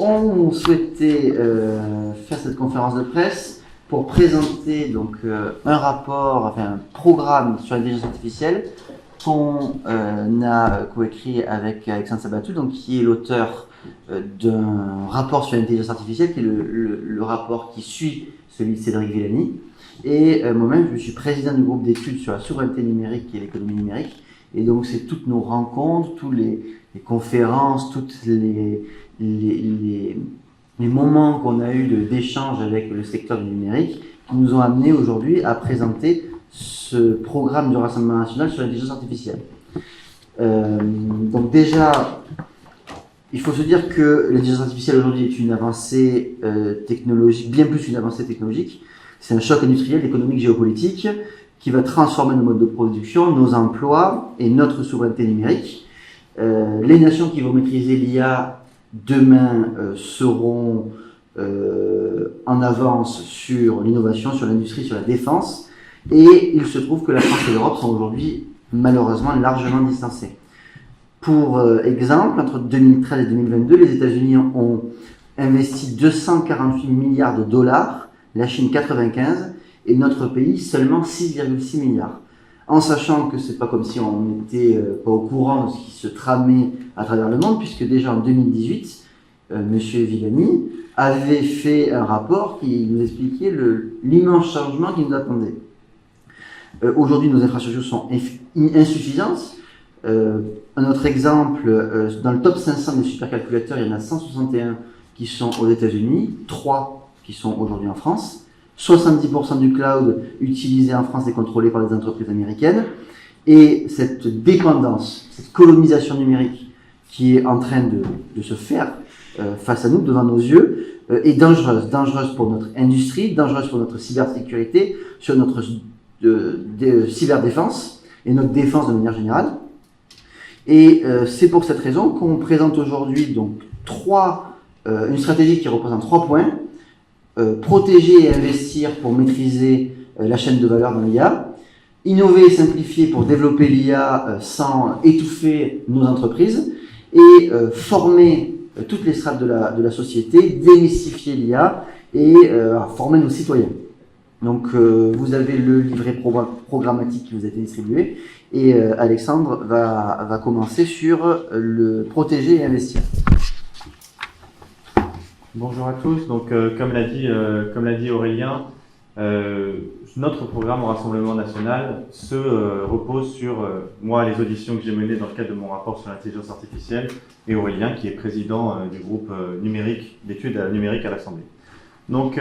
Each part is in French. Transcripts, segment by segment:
On souhaitait faire cette conférence de presse pour présenter un rapport, enfin un programme sur l'intelligence artificielle qu'on a coécrit avec Alexandre Sabatou, donc qui est l'auteur d'un rapport sur l'intelligence artificielle, qui est le rapport qui suit celui de Cédric Villani. Et moi-même, je suis président du groupe d'études sur la souveraineté numérique et l'économie numérique. Et donc, c'est toutes nos rencontres, toutes les conférences, toutes les moments qu'on a eu d'échange avec le secteur du numérique qui nous ont amenés aujourd'hui à présenter ce programme du Rassemblement national sur l'intelligence artificielle. Donc déjà, il faut se dire que l'intelligence artificielle aujourd'hui est une avancée technologique, bien plus qu'une avancée technologique. C'est un choc industriel, économique, géopolitique qui va transformer nos modes de production, nos emplois et notre souveraineté numérique. Les nations qui vont maîtriser l'IA demain seront en avance sur l'innovation, sur l'industrie, sur la défense. Et il se trouve que la France et l'Europe sont aujourd'hui malheureusement largement distancées. Pour exemple, entre 2013 et 2022, les États-Unis ont investi 248 milliards de dollars, la Chine 95 et notre pays seulement 6,6 milliards. En sachant que c'est pas comme si on n'était pas au courant de ce qui se tramait à travers le monde, puisque déjà en 2018, Monsieur Villani avait fait un rapport qui nous expliquait l'immense changement qui nous attendait. Aujourd'hui, nos infrastructures sont insuffisantes. Un autre exemple, dans le top 500 des supercalculateurs, il y en a 161 qui sont aux États-Unis, 3 qui sont aujourd'hui en France. 70% du cloud utilisé en France est contrôlé par les entreprises américaines. Et cette dépendance, cette colonisation numérique qui est en train de se faire face à nous, devant nos yeux, est dangereuse. Dangereuse pour notre industrie, dangereuse pour notre cybersécurité, sur notre cyberdéfense et notre défense de manière générale. Et c'est pour cette raison qu'on présente aujourd'hui donc une stratégie qui repose en 3 points. Protéger et investir pour maîtriser la chaîne de valeur dans l'IA, innover et simplifier pour développer l'IA sans étouffer nos entreprises, et former toutes les strates de la société, démystifier l'IA et former nos citoyens. Donc vous avez le livret programmatique qui vous a été distribué, et Alexandre va commencer sur le protéger et investir. Bonjour à tous. Donc, comme l'a dit Aurélien, notre programme au Rassemblement national se repose sur moi, les auditions que j'ai menées dans le cadre de mon rapport sur l'intelligence artificielle, et Aurélien, qui est président du groupe numérique d'études numériques à l'Assemblée. Donc,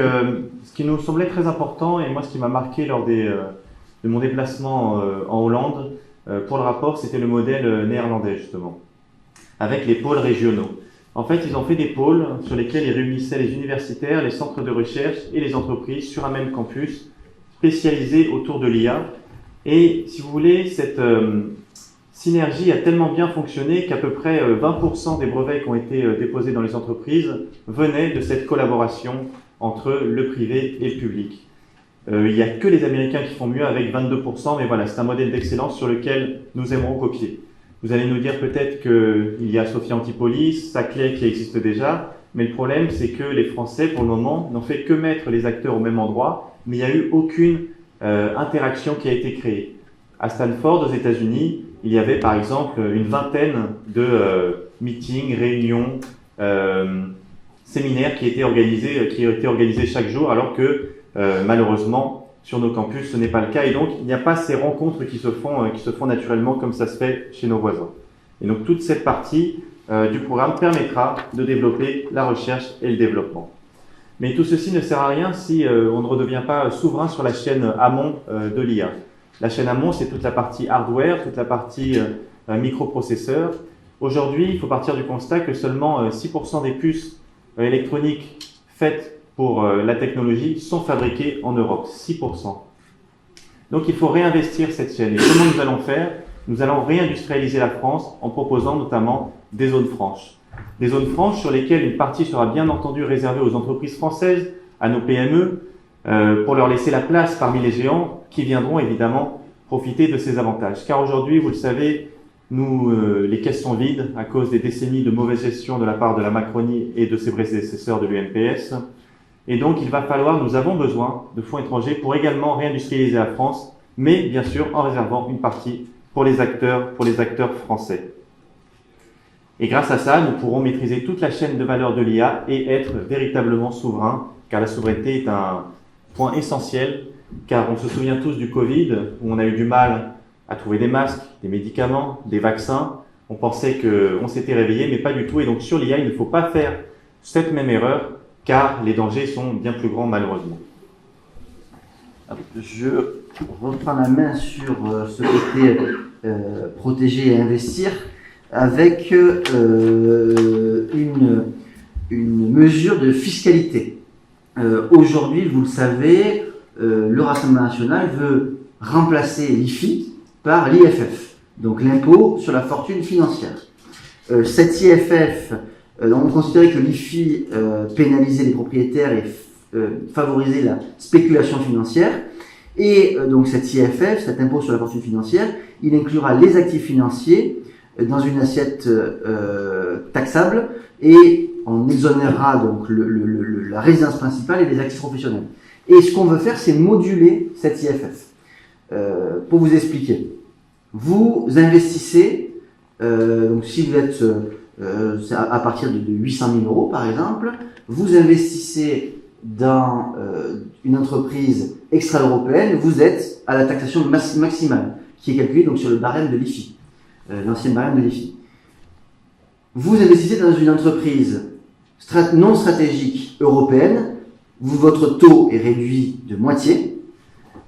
ce qui nous semblait très important, et moi, ce qui m'a marqué lors de mon déplacement en Hollande pour le rapport, c'était le modèle néerlandais justement, avec les pôles régionaux. En fait, ils ont fait des pôles sur lesquels ils réunissaient les universitaires, les centres de recherche et les entreprises sur un même campus, spécialisés autour de l'IA. Et si vous voulez, cette synergie a tellement bien fonctionné qu'à peu près 20% des brevets qui ont été déposés dans les entreprises venaient de cette collaboration entre le privé et le public. Il n'y a que les Américains qui font mieux avec 22%, mais voilà, c'est un modèle d'excellence sur lequel nous aimerons copier. Vous allez nous dire peut-être qu'il y a Sophia Antipolis, Saclay qui existe déjà, mais le problème c'est que les Français, pour le moment, n'ont fait que mettre les acteurs au même endroit, mais il n'y a eu aucune interaction qui a été créée. À Stanford, aux États-Unis, il y avait par exemple une vingtaine de meetings, réunions, séminaires qui étaient organisés chaque jour, alors que malheureusement, sur nos campus, ce n'est pas le cas, et donc il n'y a pas ces rencontres qui se font naturellement comme ça se fait chez nos voisins. Et donc toute cette partie du programme permettra de développer la recherche et le développement. Mais tout ceci ne sert à rien si on ne redevient pas souverain sur la chaîne amont de l'IA. La chaîne amont, c'est toute la partie hardware, toute la partie microprocesseurs. Aujourd'hui, il faut partir du constat que seulement 6% des puces électroniques faites pour la technologie sont fabriquées en Europe, 6%. Donc il faut réinvestir cette chaîne. Et comment nous allons faire? Nous allons réindustrialiser la France en proposant notamment des zones franches. Des zones franches sur lesquelles une partie sera bien entendu réservée aux entreprises françaises, à nos PME, pour leur laisser la place parmi les géants qui viendront évidemment profiter de ces avantages. Car aujourd'hui, vous le savez, les caisses sont vides à cause des décennies de mauvaise gestion de la part de la Macronie et de ses prédécesseurs de l'UMPS. Et donc, nous avons besoin de fonds étrangers pour également réindustrialiser la France, mais bien sûr en réservant une partie pour les acteurs français. Et grâce à ça, nous pourrons maîtriser toute la chaîne de valeur de l'IA et être véritablement souverains, car la souveraineté est un point essentiel, car on se souvient tous du Covid, où on a eu du mal à trouver des masques, des médicaments, des vaccins. On pensait qu'on s'était réveillé, mais pas du tout. Et donc sur l'IA, il ne faut pas faire cette même erreur, car les dangers sont bien plus grands malheureusement. Je reprends la main sur ce côté protéger et investir avec une mesure de fiscalité. Aujourd'hui, vous le savez, le Rassemblement national veut remplacer l'IFI par l'IFF, donc l'impôt sur la fortune financière. Cet IFF, on considérait que l'IFI pénalisait les propriétaires et favorisait la spéculation financière. Et donc cet IFF, cet impôt sur la fortune financière, il inclura les actifs financiers dans une assiette taxable et on exonérera donc la résidence principale et les actifs professionnels. Et ce qu'on veut faire, c'est moduler cet IFF. Pour vous expliquer, vous investissez, donc si vous êtes à partir de 800 000 euros par exemple, vous investissez dans une entreprise extra-européenne, vous êtes à la taxation maximale, qui est calculée donc sur le barème de l'IFI, l'ancien barème de l'IFI. Vous investissez dans une entreprise non stratégique européenne, votre taux est réduit de moitié.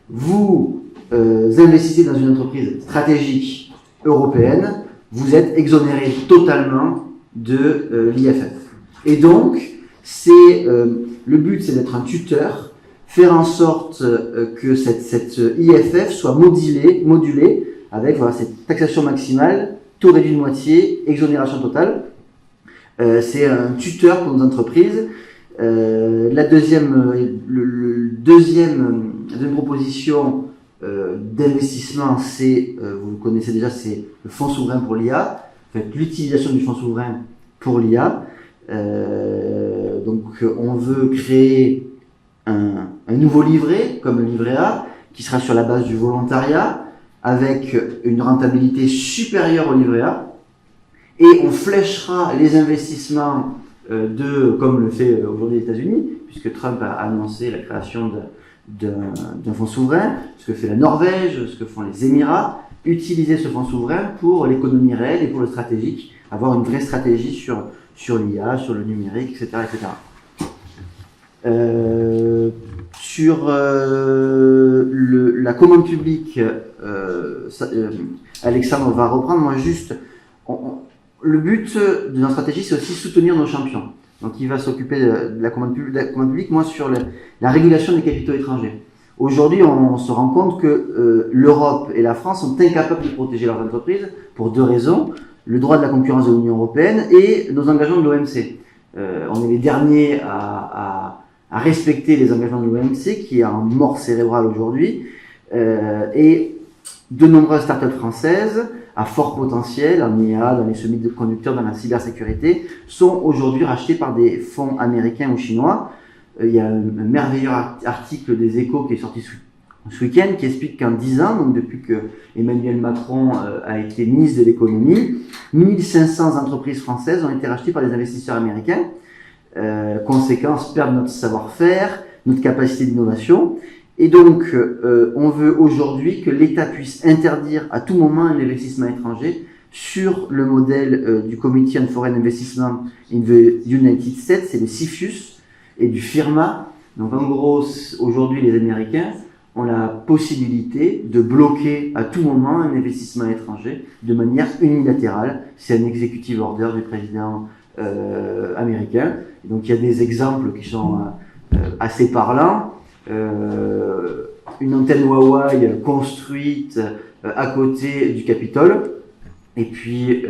Vous investissez dans une entreprise stratégique européenne, vous êtes exonéré totalement de l'IFF. Et donc, le but, c'est d'être un tuteur, faire en sorte que cette IFF soit modulée avec cette taxation maximale, taux réduit de moitié, exonération totale. C'est un tuteur pour nos entreprises. La deuxième proposition d'investissement, vous le connaissez déjà, c'est le fonds souverain pour l'IA. En fait, l'utilisation du fonds souverain pour l'IA. Donc, on veut créer un nouveau livret, comme le livret A, qui sera sur la base du volontariat, avec une rentabilité supérieure au livret A. Et on fléchera les investissements comme le fait aujourd'hui les États-Unis, puisque Trump a annoncé la création d'un fonds souverain, ce que fait la Norvège, ce que font les Émirats, utiliser ce fonds souverain pour l'économie réelle et pour le stratégique, avoir une vraie stratégie sur l'IA, sur le numérique, etc. etc. Sur la commande publique, Alexandre va reprendre. Moi, juste, le but de notre stratégie, c'est aussi soutenir nos champions. Donc, il va s'occuper de la commande publique. Moi, sur la régulation des capitaux étrangers. Aujourd'hui, on se rend compte que l'Europe et la France sont incapables de protéger leurs entreprises pour deux raisons. Le droit de la concurrence de l'Union européenne et nos engagements de l'OMC. On est les derniers à respecter les engagements de l'OMC, qui est en mort cérébrale aujourd'hui. Et de nombreuses startups françaises à fort potentiel, en IA, dans les semi-conducteurs, dans la cybersécurité, sont aujourd'hui rachetées par des fonds américains ou chinois. Il y a un merveilleux article des Échos qui est sorti ce week-end qui explique qu'en 10 ans, donc depuis que Emmanuel Macron a été ministre de l'économie, 1500 entreprises françaises ont été rachetées par des investisseurs américains. Conséquence, perdre notre savoir-faire, notre capacité d'innovation. Et donc, on veut aujourd'hui que l'État puisse interdire à tout moment un investissement étranger sur le modèle du Committee on Foreign Investment in the United States, c'est le CFIUS, et du FIRMA. Donc en gros, aujourd'hui, les Américains ont la possibilité de bloquer à tout moment un investissement étranger de manière unilatérale. C'est un executive order du président américain. Et donc il y a des exemples qui sont assez parlants. Une antenne Huawei construite à côté du Capitole. Et puis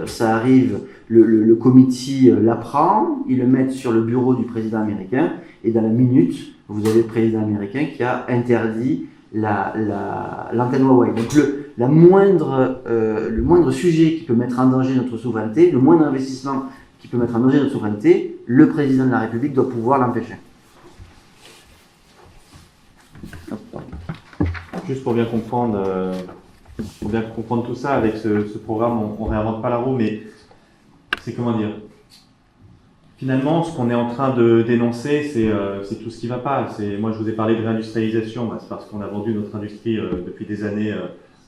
ça arrive, le committee l'apprend, ils le mettent sur le bureau du président américain, et dans la minute, vous avez le président américain qui a interdit l'antenne Huawei. Donc le moindre sujet qui peut mettre en danger notre souveraineté, le moindre investissement qui peut mettre en danger notre souveraineté, le président de la République doit pouvoir l'empêcher. Juste pour bien comprendre tout ça, avec ce programme, on ne réinvente pas la roue, mais c'est comment dire. Finalement, ce qu'on est en train de dénoncer, c'est tout ce qui ne va pas. Moi, je vous ai parlé de réindustrialisation, c'est parce qu'on a vendu notre industrie depuis des années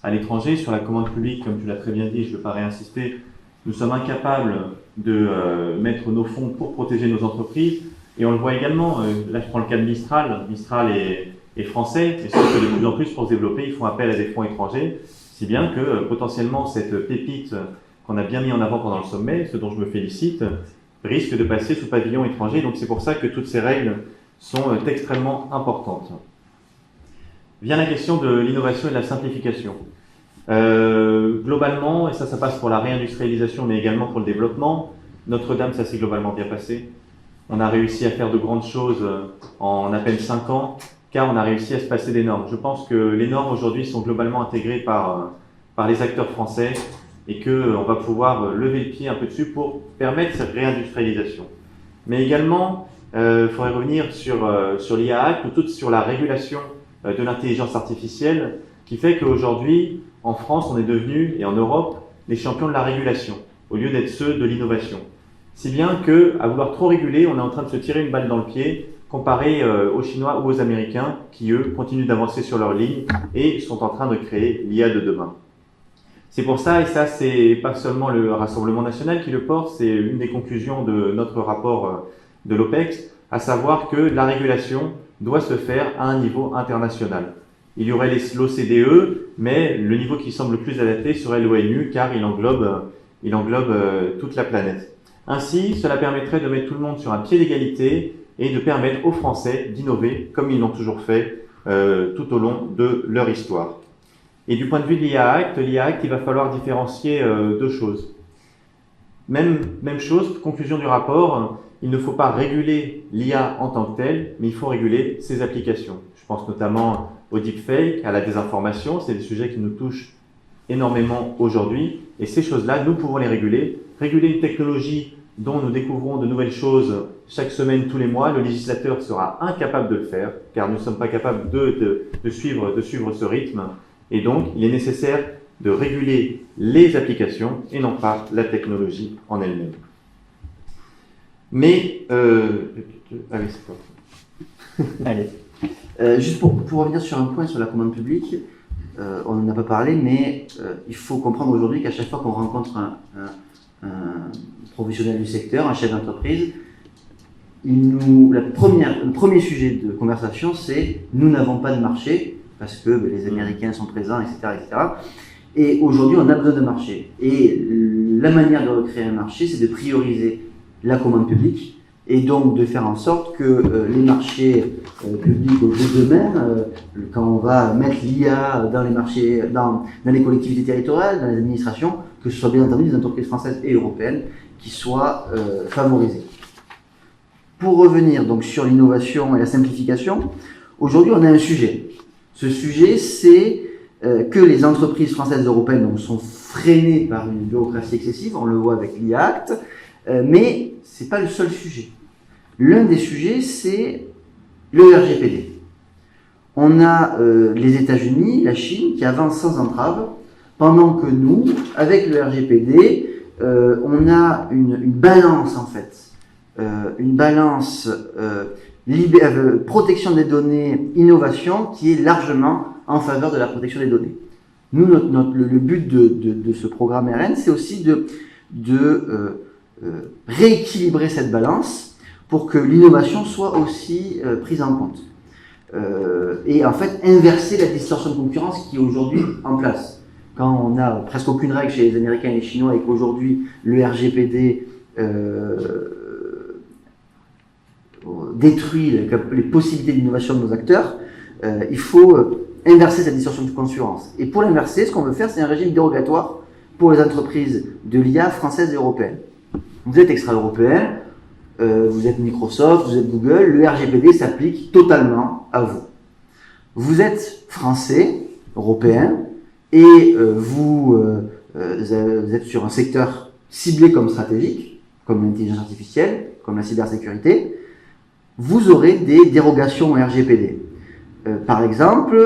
à l'étranger. Sur la commande publique, comme tu l'as très bien dit, je ne veux pas réinsister, nous sommes incapables de mettre nos fonds pour protéger nos entreprises. Et on le voit également, là je prends le cas de Mistral. Mistral est français, et sauf que de plus en plus, pour se développer, ils font appel à des fonds étrangers, si bien que potentiellement cette pépite qu'on a bien mis en avant pendant le sommet, ce dont je me félicite, risque de passer sous pavillon étranger. Donc c'est pour ça que toutes ces règles sont extrêmement importantes. Vient la question de l'innovation et de la simplification. Globalement, et ça passe pour la réindustrialisation, mais également pour le développement, Notre-Dame, ça s'est globalement bien passé. On a réussi à faire de grandes choses en à peine 5 ans, car on a réussi à se passer des normes. Je pense que les normes aujourd'hui sont globalement intégrées par les acteurs français, et qu'on va pouvoir lever le pied un peu dessus pour permettre cette réindustrialisation. Mais également, il faudrait revenir sur l'IA Act, ou tout sur la régulation de l'intelligence artificielle, qui fait qu'aujourd'hui, en France, on est devenu, et en Europe, les champions de la régulation, au lieu d'être ceux de l'innovation. Si bien qu'à vouloir trop réguler, on est en train de se tirer une balle dans le pied, comparé aux Chinois ou aux Américains, qui eux continuent d'avancer sur leur ligne et sont en train de créer l'IA de demain. C'est pour ça, et ça c'est pas seulement le Rassemblement national qui le porte, c'est une des conclusions de notre rapport de l'OPEX, à savoir que la régulation doit se faire à un niveau international. Il y aurait l'OCDE, mais le niveau qui semble le plus adapté serait l'ONU, car il englobe toute la planète. Ainsi, cela permettrait de mettre tout le monde sur un pied d'égalité et de permettre aux Français d'innover comme ils l'ont toujours fait tout au long de leur histoire. Et du point de vue de l'IA Act, il va falloir différencier deux choses. Même chose, conclusion du rapport, il ne faut pas réguler l'IA en tant que telle, mais il faut réguler ses applications. Je pense notamment au deepfake, à la désinformation, c'est des sujets qui nous touchent énormément aujourd'hui, et ces choses-là, nous pouvons les réguler. Réguler une technologie dont nous découvrons de nouvelles choses chaque semaine, tous les mois, le législateur sera incapable de le faire, car nous ne sommes pas capables de suivre ce rythme. Et donc, il est nécessaire de réguler les applications et non pas la technologie en elle-même. Mais, allez, c'est quoi? Allez. Juste pour revenir sur un point sur la commande publique, on n'en a pas parlé, mais il faut comprendre aujourd'hui qu'à chaque fois qu'on rencontre un professionnel du secteur, un chef d'entreprise, le premier sujet de conversation, c'est « nous n'avons pas de marché ». Parce que les Américains sont présents, etc., etc. Et aujourd'hui, on a besoin de marché. Et la manière de recréer un marché, c'est de prioriser la commande publique et donc de faire en sorte que les marchés publics au jour d'eux-mêmes, quand on va mettre l'IA dans les marchés, dans les collectivités territoriales, dans les administrations, que ce soit bien entendu des entreprises françaises et européennes qui soient favorisées. Pour revenir donc sur l'innovation et la simplification, aujourd'hui, on a un sujet. Ce sujet, c'est que les entreprises françaises et européennes sont freinées par une bureaucratie excessive, on le voit avec l'IA Act, mais ce n'est pas le seul sujet. L'un des sujets, c'est le RGPD. On a les États-Unis, la Chine, qui avancent sans entrave, pendant que nous, avec le RGPD, on a une balance en fait, une balance protection des données, innovation, qui est largement en faveur de la protection des données. Nous, le but de ce programme RN, c'est aussi de rééquilibrer cette balance pour que l'innovation soit aussi prise en compte. Et en fait, inverser la distorsion de concurrence qui est aujourd'hui en place. Quand on n'a presque aucune règle chez les Américains et les Chinois et qu'aujourd'hui, le RGPD détruit les possibilités d'innovation de nos acteurs, il faut inverser cette distorsion de concurrence. Et pour l'inverser, ce qu'on veut faire, c'est un régime dérogatoire pour les entreprises de l'IA françaises et européennes. Vous êtes extra-européen, vous êtes Microsoft, vous êtes Google, le RGPD s'applique totalement à vous. Vous êtes français, européen, et vous êtes sur un secteur ciblé comme stratégique, comme l'intelligence artificielle, comme la cybersécurité, vous aurez des dérogations au RGPD. Par exemple,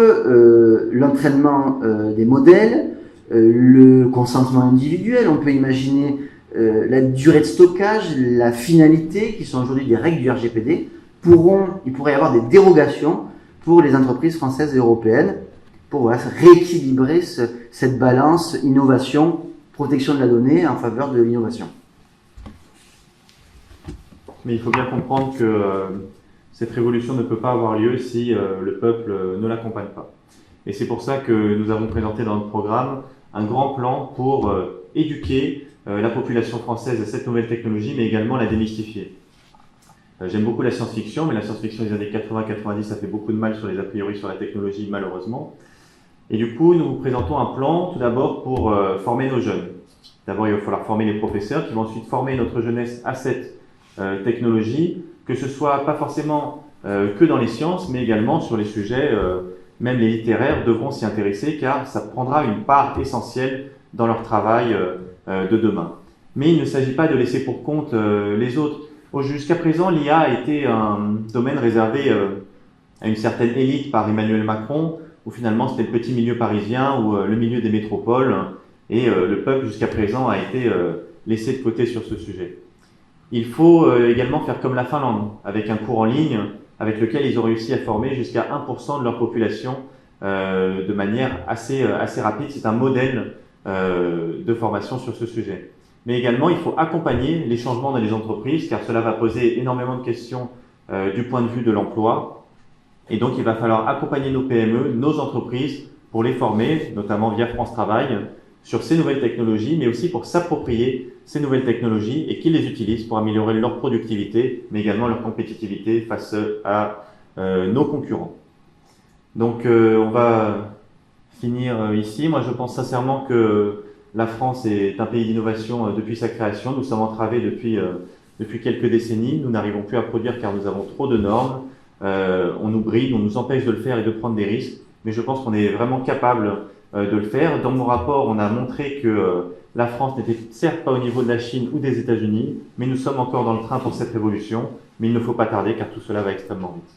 l'entraînement des modèles, le consentement individuel, on peut imaginer la durée de stockage, la finalité, qui sont aujourd'hui des règles du RGPD, il pourrait y avoir des dérogations pour les entreprises françaises et européennes pour rééquilibrer cette balance innovation, protection de la donnée en faveur de l'innovation. Mais il faut bien comprendre que cette révolution ne peut pas avoir lieu si le peuple ne l'accompagne pas. Et c'est pour ça que nous avons présenté dans notre programme un grand plan pour éduquer la population française à cette nouvelle technologie, mais également la démystifier. J'aime beaucoup la science-fiction, mais la science-fiction des années 80-90, ça fait beaucoup de mal sur les a priori sur la technologie, malheureusement. Et du coup, nous vous présentons un plan, tout d'abord, pour former nos jeunes. D'abord, il va falloir former les professeurs, qui vont ensuite former notre jeunesse à cette technologie, que ce soit pas forcément que dans les sciences, mais également sur les sujets, même les littéraires devront s'y intéresser, car ça prendra une part essentielle dans leur travail de demain. Mais il ne s'agit pas de laisser pour compte les autres. Jusqu'à présent, l'IA a été un domaine réservé à une certaine élite par Emmanuel Macron, où finalement c'était le petit milieu parisien ou le milieu des métropoles, et le peuple jusqu'à présent a été laissé de côté sur ce sujet. Il faut également faire comme la Finlande, avec un cours en ligne, avec lequel ils ont réussi à former jusqu'à 1% de leur population de manière assez rapide. C'est un modèle de formation sur ce sujet. Mais également, il faut accompagner les changements dans les entreprises, car cela va poser énormément de questions du point de vue de l'emploi. Et donc, il va falloir accompagner nos PME, nos entreprises, pour les former, notamment via France Travail, sur ces nouvelles technologies, mais aussi pour s'approprier ces nouvelles technologies et qu'ils les utilisent pour améliorer leur productivité, mais également leur compétitivité face à nos concurrents. Donc, on va finir ici. Moi, je pense sincèrement que la France est un pays d'innovation depuis sa création. Nous sommes entravés depuis quelques décennies. Nous n'arrivons plus à produire car nous avons trop de normes. On nous bride, on nous empêche de le faire et de prendre des risques. Mais je pense qu'on est vraiment capable de le faire. Dans mon rapport, on a montré que la France n'était certes pas au niveau de la Chine ou des États-Unis, mais nous sommes encore dans le train pour cette révolution. Mais il ne faut pas tarder car tout cela va extrêmement vite.